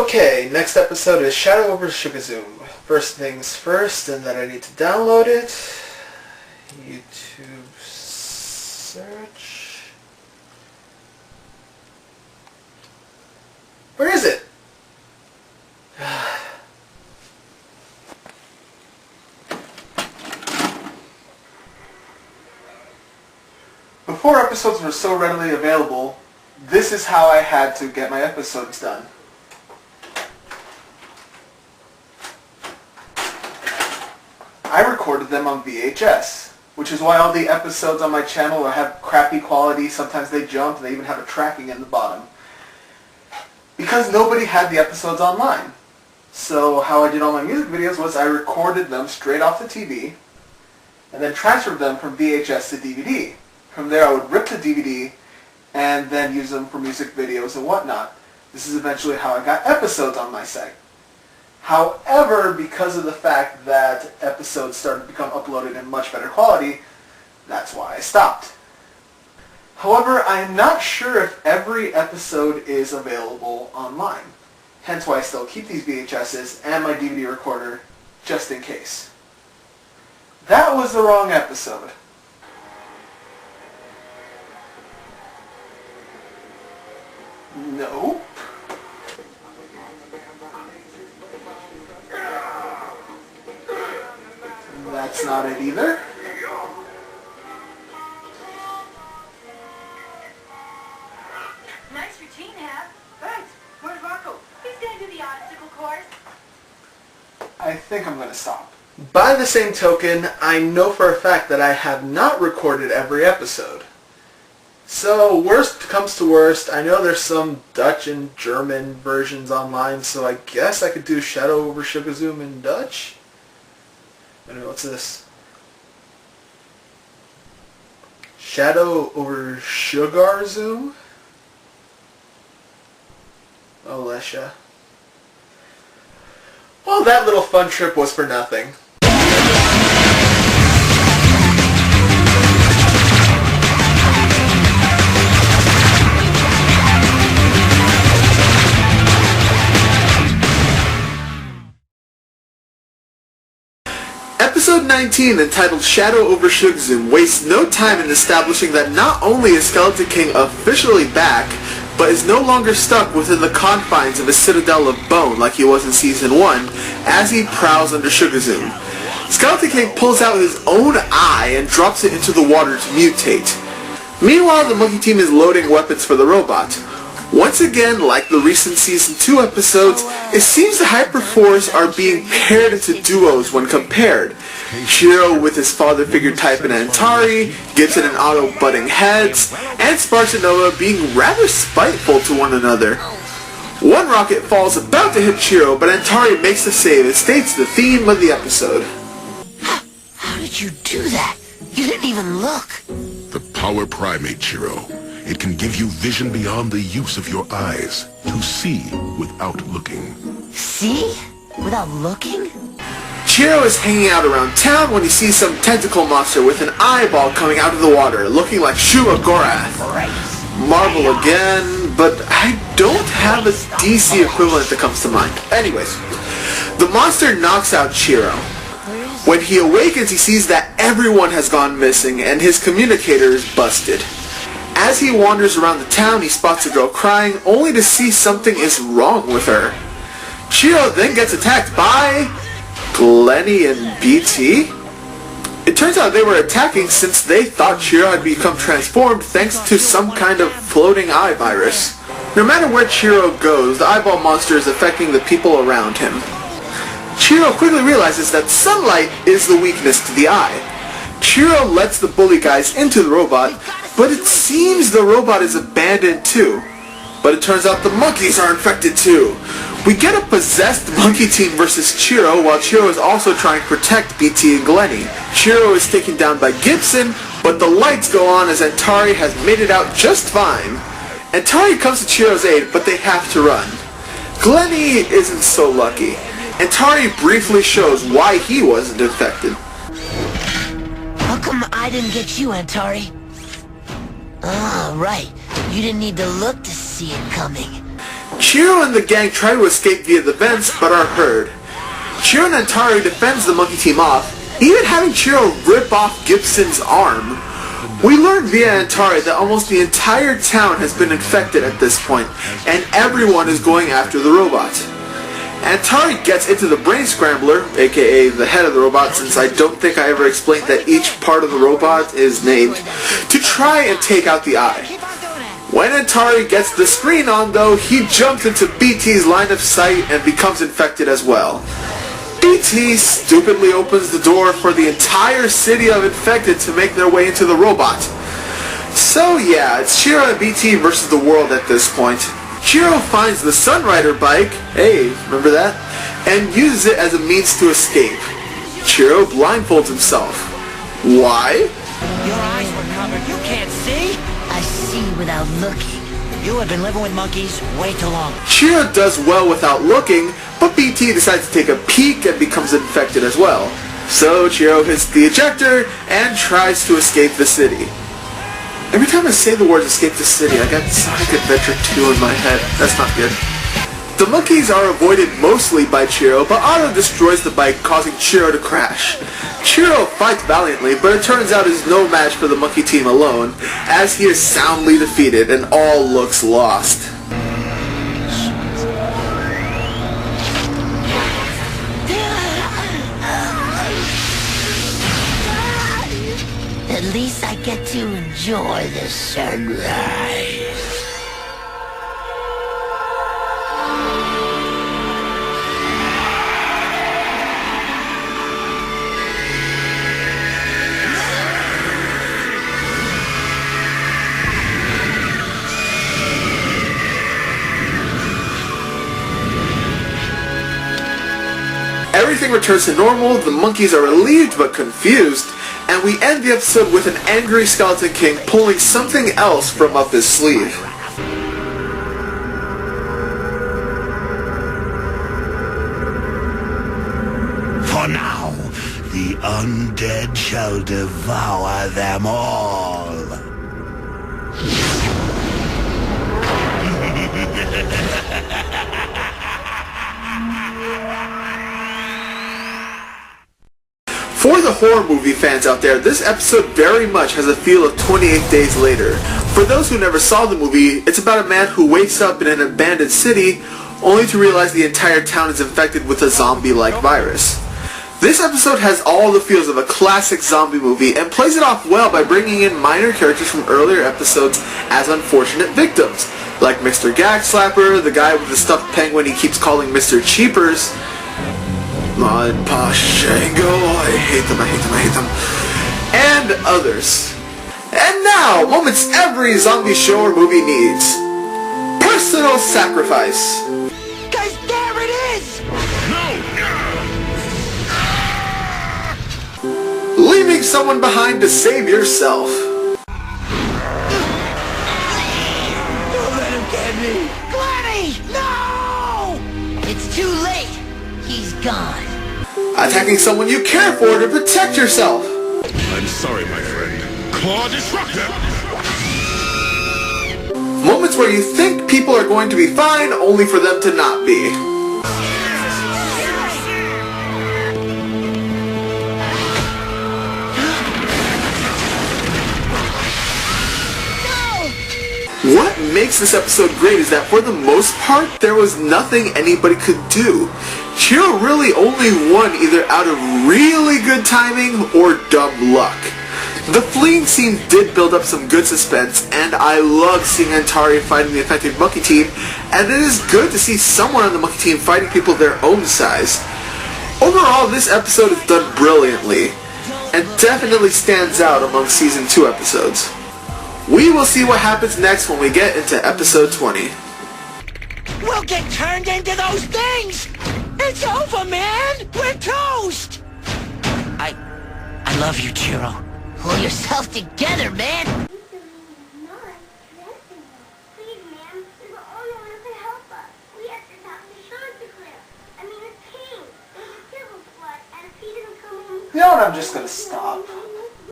Okay, next episode is Shadow Over Shuggazoom. First things first, and then I need to download it. YouTube search. Where is it? Before episodes were so readily available, this is how I had to get my episodes done. I recorded them on VHS, which is why all the episodes on my channel have crappy quality. Sometimes they jump, they even have a tracking in the bottom. Because nobody had the episodes online. So how I did all my music videos was I recorded them straight off the TV and then transferred them from VHS to DVD. From there I would rip the DVD and then use them for music videos and whatnot. This is eventually how I got episodes on my site. However, because of the fact that episodes started to become uploaded in much better quality, that's why I stopped. However, I am not sure if every episode is available online. Hence why I still keep these VHSs and my DVD recorder, just in case. That was the wrong episode. Nope. That's not it either. Nice routine, Hap. Thanks. Where's Rocco? He's going to do the obstacle course. I think I'm going to stop. By the same token, I know for a fact that I have not recorded every episode. So, worst comes to worst, I know there's some Dutch and German versions online, so I guess I could do Shadow Over Shuggazoom in Dutch? I don't know, what's this? Shadow Over Shuggazoom? Oh, Lesha. Well, that little fun trip was for nothing. Episode 19, entitled Shadow Over Shuggazoom, wastes no time in establishing that not only is Skeleton King officially back, but is no longer stuck within the confines of a citadel of bone like he was in Season 1, as he prowls under Shuggazoom. Skeleton King pulls out his own eye and drops it into the water to mutate. Meanwhile, the monkey team is loading weapons for the robot. Once again, like the recent Season 2 episodes, it seems the Hyperfours are being paired into duos when compared. Chiro with his father figure type in Antari, Gibson and Otto butting heads, and Sparks and Nova being rather spiteful to one another. One rocket falls about to hit Chiro, but Antari makes the save and states the theme of the episode. How did you do that? You didn't even look. The power primate, Chiro. It can give you vision beyond the use of your eyes, to see without looking. See? Without looking? Chiro is hanging out around town when he sees some tentacle monster with an eyeball coming out of the water, looking like Shua Gorath. Marvel again, but I don't have a DC equivalent that comes to mind. Anyways, the monster knocks out Chiro. When he awakens, he sees that everyone has gone missing and his communicator is busted. As he wanders around the town, he spots a girl crying, only to see something is wrong with her. Chiro then gets attacked by Glenny and BT? It turns out they were attacking since they thought Chiro had become transformed thanks to some kind of floating eye virus. No matter where Chiro goes, the eyeball monster is affecting the people around him. Chiro quickly realizes that sunlight is the weakness to the eye. Chiro lets the bully guys into the robot, but it seems the robot is abandoned too. But it turns out the monkeys are infected too. We get a possessed monkey team versus Chiro, while Chiro is also trying to protect BT and Glenny. Chiro is taken down by Gibson, but the lights go on as Antari has made it out just fine. Antari comes to Chiro's aid, but they have to run. Glenny isn't so lucky. Antari briefly shows why he wasn't infected. How come I didn't get you, Antari? Ah, right. You didn't need to look to see it coming. Chiro and the gang try to escape via the vents, but are heard. Chiro and Antari defends the monkey team off, even having Chiro rip off Gibson's arm. We learn via Antari that almost the entire town has been infected at this point, and everyone is going after the robot. Antari gets into the brain scrambler, aka the head of the robot, since I don't think I ever explained that each part of the robot is named, to try and take out the eye. When Antari gets the screen on though, he jumps into BT's line of sight and becomes infected as well. BT stupidly opens the door for the entire city of infected to make their way into the robot. So yeah, it's Chiro and BT versus the world at this point. Chiro finds the Sunrider bike, hey, remember that? And uses it as a means to escape. Chiro blindfolds himself. Why? Your eyes were covered. You can't see. I see without looking. You have been living with monkeys way too long. Chiro does well without looking, but BT decides to take a peek and becomes infected as well. So Chiro hits the ejector and tries to escape the city. Every time I say the words escape the city, I got Sonic Adventure 2 in my head. That's not good. The monkeys are avoided mostly by Chiro, but Otto destroys the bike, causing Chiro to crash. Chiro fights valiantly, but it turns out is no match for the monkey team alone, as he is soundly defeated and all looks lost. At least I get to enjoy the sunrise. Everything returns to normal, the monkeys are relieved but confused, and we end the episode with an angry Skeleton King pulling something else from up his sleeve. For now, the undead shall devour them all. For the horror movie fans out there, this episode very much has a feel of 28 Days Later. For those who never saw the movie, it's about a man who wakes up in an abandoned city only to realize the entire town is infected with a zombie-like virus. This episode has all the feels of a classic zombie movie and plays it off well by bringing in minor characters from earlier episodes as unfortunate victims, like Mr. Gag Slapper, the guy with the stuffed penguin he keeps calling Mr. Cheapers, Mud Pashango, I hate them, and others. And now, moments every zombie show or movie needs. Personal sacrifice. Guys, there it is! Leaving someone behind to save yourself. Don't let him get me! Glenny! No! It's too late. He's gone. Attacking someone you care for to protect yourself. I'm sorry, my friend. Claw Disruptor! Moments where you think people are going to be fine, only for them to not be. What makes this episode great is that for the most part, there was nothing anybody could do. Chiro really only won either out of really good timing or dumb luck. The fleeing scene did build up some good suspense, and I loved seeing Antari fighting the infected monkey team, and it is good to see someone on the monkey team fighting people their own size. Overall, this episode is done brilliantly, and definitely stands out among Season 2 episodes. We will see what happens next when we get into episode 20. We'll get turned into those things! It's over, man! We're toast! I love you, Chiro. Pull yourself together, man! Please, ma'am, you're the only one who can help us. We have to talk to Chanticleer. I mean, the king. There's a civil flood, and if he doesn't come in... You know what, I'm just gonna stop.